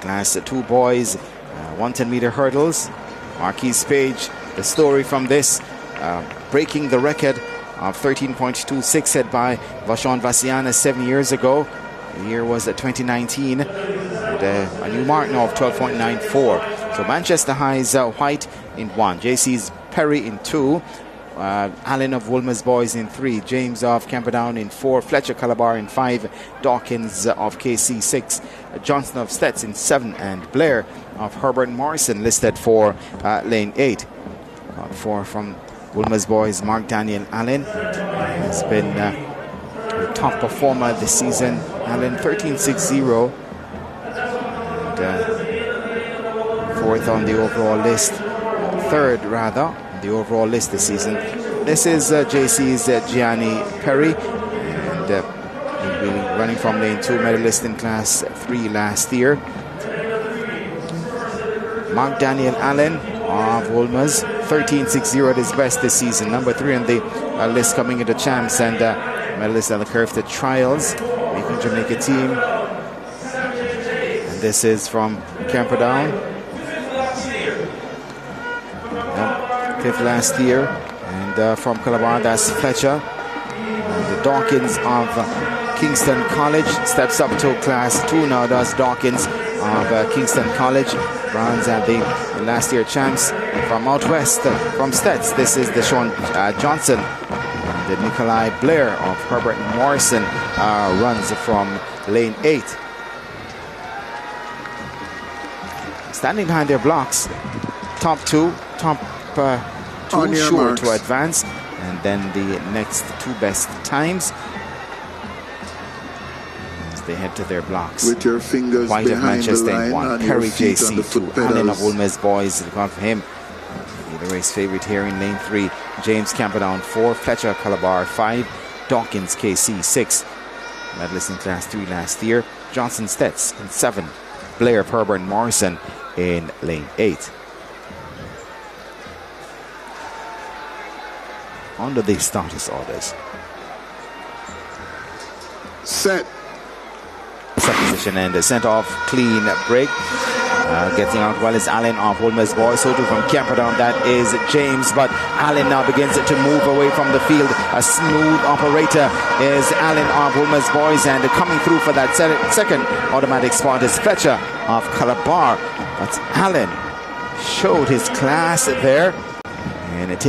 Class 2 boys, 110-meter hurdles. Marquise Page, the story from this, breaking the record of 13.26 set by Vashon Vassiana 7 years ago. The year was 2019, and a new mark now of 12.94. So Manchester High's White in 1, JC's Perry in 2, Allen of Woolmer's Boys in 3, James of Camperdown in 4, Fletcher Calabar in 5, Dawkins of KC 6, Johnson of Stets in 7, and Blair of Herbert Morrison listed for lane 8. 4 from Woolmer's Boys, Mark Daniel Allen has been the top performer this season. Allen 13.60 and fourth on the overall list, third rather on the overall list this season. This is JC's Gianni Perry, and he'll be running from lane 2, medalist in class 3 last year. Mark Daniel Allen of Woolmer's, 13.60 at his best this season, number 3 on the list coming into champs, and medalist at the Curved Trials, making Jamaica team. And this is from Camperdown, 5th last year, and from Calabar, that's Fletcher. The Dawkins of Kingston College steps up to class 2 now, does Dawkins of Kingston College. Runs at the last year champs. From out west, from Stets, this is Deshaun Johnson. The Nikolai Blair of Herbert Morrison runs from lane 8. Standing behind their blocks, top 2 sure to advance, and then the next 2 best times as they head to their blocks. With your fingers White of Manchester in 1, Perry JC 2, Allen of Woolmer's Boys, look out for him. The race favorite here in lane 3, James Camperdown 4, Fletcher Calabar 5, Dawkins KC 6, medalist in class 3 last year, Johnson Stets in 7, Blair of Herbert Morrison in lane 8. Under the status orders. Set Position and a sent off clean break. Getting out well is Allen of Woolmer's Boys. So too from Camperdown, that is James, but Allen now begins to move away from the field. A smooth operator is Allen of Woolmer's Boys, and coming through for that second automatic spot is Fletcher of Calabar. But Allen showed his class there, and it takes